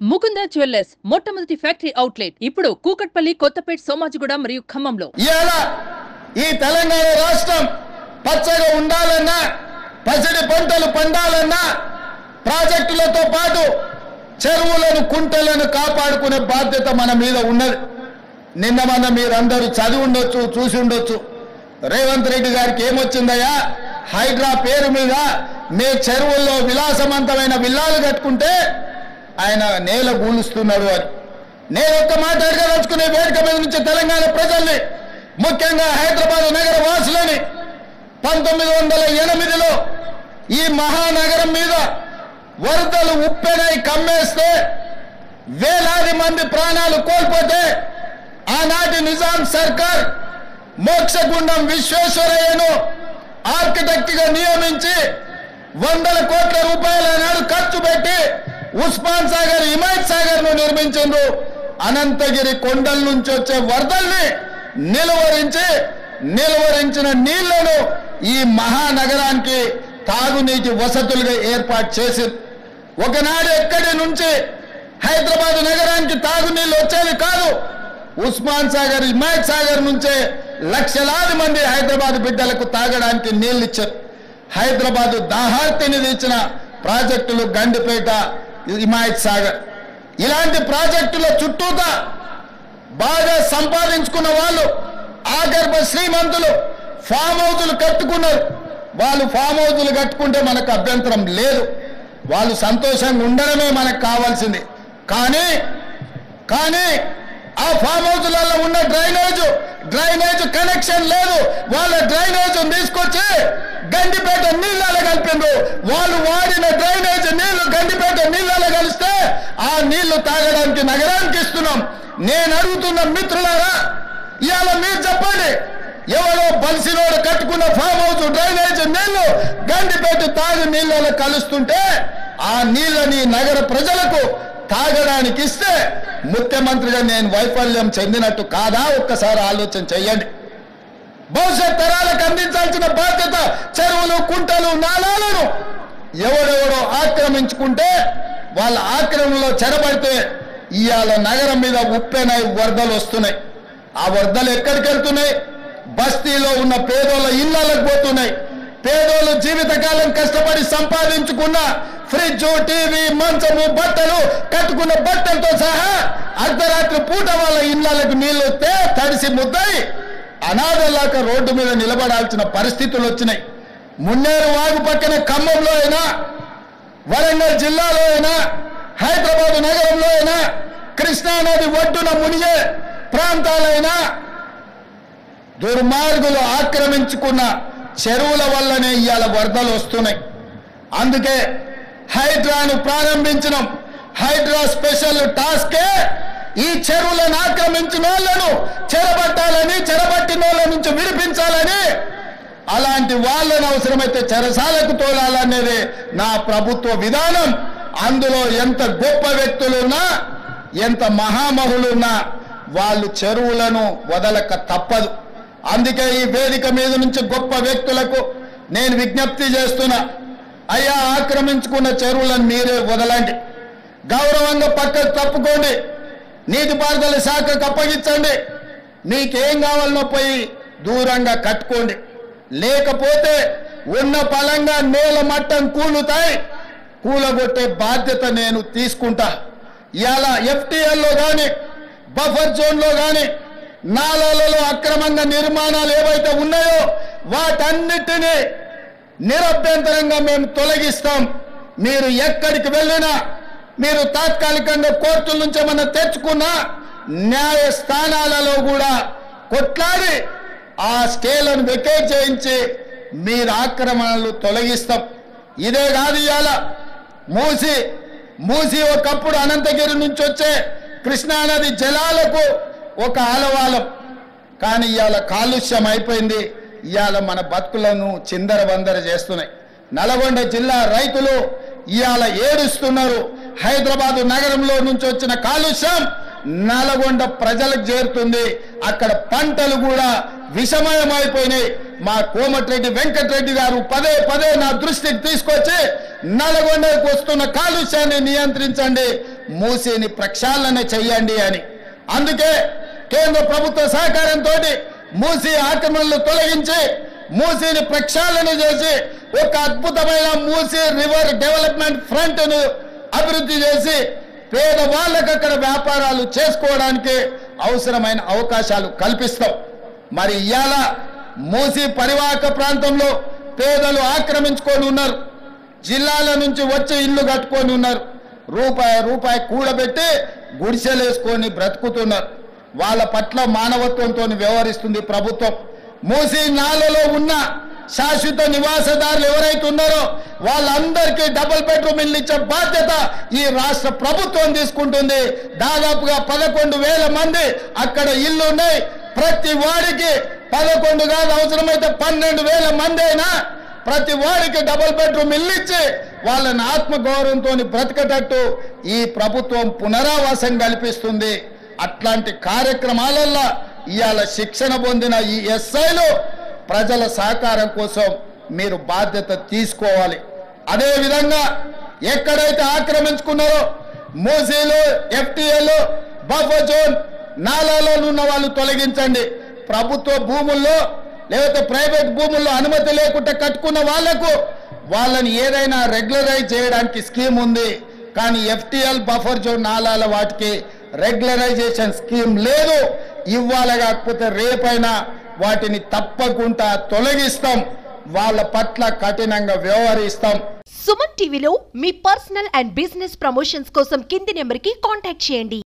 Mukunda jewellers మొట్టమొదటి factory outlet ఇప్పుడు కూకట్పల్లి, కొత్తపేట్, సోమాజిగూడ మరియు ఖమ్మంలో. ఈ తెలంగాణ రాష్ట్రం పచ్చగా ఉండాలన్నా, పసిడి పంటలు పండాలన్నా ప్రాజెక్టులతో పాటు చెరువులను, కుంటలను కాపాడుకునే బాధ్యత మన మీద ఉన్నది. నిన్న మన మీరందరూ చదివి ఉండొచ్చు, చూసి ఉండొచ్చు. రేవంత్ రెడ్డి గారికి ఏమొచ్చిందయ్యా, హైడ్రా పేరు మీద మీ చెరువుల్లో విలాసవంతమైన విల్లాలు కట్టుకుంటే ఆయన నేల గూలుస్తున్నాడు అని. నేను ఒక్క మాట అడగదలుచుకునే వేదిక మీద నుంచి తెలంగాణ ప్రజల్ని, ముఖ్యంగా హైదరాబాద్ నగర వాసులని, 1908లో ఈ మహానగరం మీద వరదలు ఉప్పెనై కమ్మేస్తే వేలాది మంది ప్రాణాలు కోల్పోతే ఆనాటి నిజాం సర్కార్ మోక్షగుండం విశ్వేశ్వరయ్యను ఆర్కిటెక్ట్ గా నియమించి 100 కోట్ల రూపాయల నాడు ఖర్చు పెట్టి ఉస్మాన్ సాగర్, హిమాయత్ సాగర్ ను నిర్మించిండ్రు. అనంతగిరి కొండల నుంచి వచ్చే వరదల్ని నిలువరించిన నీళ్లను ఈ మహానగరానికి తాగునీటి వసతులుగా ఏర్పాటు చేసింది. ఒకనాడు ఎక్కడి నుంచి హైదరాబాద్ నగరానికి తాగునీళ్లు వచ్చేది కాదు. ఉస్మాన్ సాగర్, హిమాయత్ సాగర్ నుంచే లక్షలాది మంది హైదరాబాద్ బిడ్డలకు తాగడానికి నీళ్లు ఇచ్చారు. హైదరాబాద్ దాహార్తిని తీర్చిన ప్రాజెక్టులు గండిపేట, హిమాయత్ సాగర్. ఇలాంటి ప్రాజెక్టుల చుట్టూతా బాగా సంపాదించుకున్న వాళ్ళు, ఆగర్భ శ్రీమంతులు ఫామ్ హౌజులు కట్టుకున్నారు. వాళ్ళు ఫామ్ హౌజులు కట్టుకుంటే మనకు అభ్యంతరం లేదు, వాళ్ళు సంతోషంగా ఉండడమే మనకు కావాల్సింది. కానీ ఆ ఫామ్ హౌజులలో ఉన్న డ్రైనేజ్ కనెక్షన్ లేదు. వాళ్ళ డ్రైనేజ్ తీసుకొచ్చి గండిపేట నీళ్ళలో కలిపిండ్రు. వాళ్ళు వాడిన డ్రైనేజ్ నీళ్లు గండిపేట నీళ్ళలో కలిస్తే ఆ నీళ్లు తాగడానికి నగరానికి ఇస్తున్నాం. నేను అడుగుతున్న మిత్రులారా, ఇవాళ మీరు చెప్పండి, ఎవరో బలిసినోడు కట్టుకున్న ఫామ్ హౌస్ డ్రైనేజ్ నీళ్లు గండిపేట తాగు నీళ్ళలో కలుస్తుంటే ఆ నీళ్ళని నగర ప్రజలకు తాగడానికి ఇస్తే ముఖ్యమంత్రిగా నేను వైఫల్యం చెందినట్టు కాదా? ఒక్కసారి ఆలోచన చెయ్యండి. భవిష్యత్ తరాలకు అందించాల్సిన బాధ్యత చెరువులు, కుంటలు, నాలాలను ఎవరెవరో ఆక్రమించుకుంటే వాళ్ళ ఆక్రమణలో చెరబడితే ఇవాళ నగరం మీద ఉప్పెనై వరదలు వస్తున్నాయి. ఆ వరదలు ఎక్కడికి వెళ్తున్నాయి? బస్తీలో ఉన్న పేదోళ్ళ ఇళ్లకు పోతున్నాయి. పేదోళ్ళు జీవితకాలం కష్టపడి సంపాదించుకున్న ఫ్రిడ్జ్, టీవీ, మంచము, బట్టలు, కట్టుకున్న బట్టలతో సహా అర్ధరాత్రి పూట వాళ్ళ ఇళ్లకు నీళ్లు వస్తే తడిసి ముద్దయి అనాథలాక రోడ్డు మీద నిలబడాల్సిన పరిస్థితులు వచ్చినాయి. మున్నేరు వాగు పక్కన ఖమ్మంలో అయినా, వరంగల్ జిల్లాలో అయినా, హైదరాబాద్ నగరంలో అయినా, కృష్ణానది ఒడ్డున మునిగే ప్రాంతాలైనా దుర్మార్గులు ఆక్రమించుకున్న చెరువుల వల్లనే ఇవాళ వరదలు వస్తున్నాయి. అందుకే హైడ్రాను ప్రారంభించడం. హైడ్రా స్పెషల్ టాస్కే ఈ చెరువులను ఆక్రమించిన వాళ్ళను చెరబట్టాలని, చెరబట్టిన వాళ్ళ నుంచి విడిపించాలని, అలాంటి వాళ్ళను అవసరమైతే చెరసాలకు తోలాలనేది నా ప్రభుత్వ విధానం. అందులో ఎంత గొప్ప వ్యక్తులున్నా, ఎంత మహామహులున్నా వాళ్ళు చెరువులను వదలక తప్పదు. అందుకే ఈ వేదిక మీద నుంచి గొప్ప వ్యక్తులకు నేను విజ్ఞప్తి చేస్తున్నా, అయ్యా, ఆక్రమించుకున్న చెరువులను మీరే వదలండి, గౌరవంగా పక్కకు తప్పుకోండి, నీటిపారుదల శాఖకు అప్పగించండి, మీకేం కావాలనో పోయి దూరంగా కట్టుకోండి. లేకపోతే ఉన్న పలంగా నేల మట్టం కూలగొట్టే బాధ్యత నేను తీసుకుంటా. ఇవాళ ఎఫ్టీఎల్లో కానీ, బఫర్ జోన్లో కానీ, నాలాలలో అక్రమంగా నిర్మాణాలు ఏవైతే ఉన్నాయో వాటన్నిటినీ నిరభ్యంతరంగా మేము తొలగిస్తాం. మీరు ఎక్కడికి వెళ్ళినా, మీరు తాత్కాలికంగా కోర్టుల నుంచి ఏమన్నా తెచ్చుకున్నా న్యాయస్థానాలలో కూడా కొట్లాడి ఆ స్టేలను వెకేట్ చేయించి మీరు ఆక్రమణలు తొలగిస్తాం. ఇదే కాదు, ఇవాళ మూసి ఒకప్పుడు అనంతగిరి నుంచి వచ్చే కృష్ణానది జలాలకు ఒక ఆలవాలం. కానీ ఇవాళ కాలుష్యం అయిపోయింది. ఇవాళ మన బతుకులను చిందరబందర చేస్తున్నాయి. నల్గొండ జిల్లా రైతులు ఇవాళ ఏడుస్తున్నారు. హైదరాబాదు నగరంలో నుంచి వచ్చిన కాలుష్యం నల్గొండ ప్రజలకు చేరుతుంది. అక్కడ పంటలు కూడా విషమయమైపోయినాయి. మా కోమటిరెడ్డి వెంకటరెడ్డి గారు పదే నా దృష్టికి తీసుకొచ్చి నల్గొండకు వస్తున్న కాలుష్యాన్ని నియంత్రించండి, మూసీని ప్రక్షాళన చెయ్యండి అని. అందుకే కేంద్ర ప్రభుత్వ సహకారంతో మూసీ ఆక్రమణలు తొలగించి మూసీని ప్రక్షాళన చేసి ఒక అద్భుతమైన మూసీ రివర్ డెవలప్మెంట్ ఫ్రంట్ ను అభివృద్ధి చేసి పేదవాళ్ళకు అక్కడ వ్యాపారాలు చేసుకోవడానికి అవసరమైన అవకాశాలు కల్పిస్తాం. మరి ఇవాళ మూసీ పరివాహక ప్రాంతంలో పేదలు ఆక్రమించుకొని ఉన్నారు. జిల్లాల నుంచి వచ్చి ఇల్లు కట్టుకొని ఉన్నారు. రూపాయి కూడబెట్టి గుడిసెలేసుకొని బ్రతుకుతున్నారు. వాళ్ళ పట్ల మానవత్వంతో వ్యవహరిస్తుంది ప్రభుత్వం. మూసీ నాలలో ఉన్న శాశ్వత నివాసదారులు ఎవరైతే ఉన్నారో వాళ్ళందరికీ డబుల్ బెడ్రూమ్ ఇల్లు ఇచ్చే బాధ్యత ఈ రాష్ట్ర ప్రభుత్వం తీసుకుంటుంది. దాదాపుగా 11,000 మంది అక్కడ ఇల్లు ఉన్నాయి. ప్రతి వాడికి 11 కాదు, అవసరమైతే 12,000 మంది అయినా ప్రతి వాడికి డబుల్ బెడ్రూమ్ ఇల్లు ఇచ్చి వాళ్ళని ఆత్మగౌరవంతో బ్రతకటట్టు ఈ ప్రభుత్వం పునరావాసం కల్పిస్తుంది. అట్లాంటి కార్యక్రమాలలో ఇవాళ శిక్షణ పొందిన ఈ ఎస్ఐలు ప్రజల సహకారం కోసం మీరు బాధ్యత తీసుకోవాలి. అదేవిధంగా ఎక్కడైతే ఆక్రమించుకున్నారో మూసీలు, ఎఫ్టీఎల్, బఫర్ జోన్, నాలాలో ఉన్న వాళ్ళు తొలగించండి. ప్రభుత్వ భూముల్లో లేకపోతే ప్రైవేట్ భూముల్లో అనుమతి లేకుండా కట్టుకున్న వాళ్లకు వాళ్ళని ఏదైనా రెగ్యులరైజ్ చేయడానికి స్కీమ్ ఉంది. కానీ ఎఫ్టీఎల్, బఫర్ జోన్, నాలాల వాటికి రెగ్యులరైజేషన్ స్కీమ్ లేదు. ఇవ్వాలి, కాకపోతే రేపైనా వాటిని తప్పకుండా తొలగిస్తాం. వాళ్ళ పట్ల కఠినంగా వ్యవహరిస్తాం. సుమన్ టీవీలో మీ పర్సనల్ అండ్ బిజినెస్ ప్రమోషన్స్ కోసం కింది నెంబర్కి కాంటాక్ట్ చేయండి.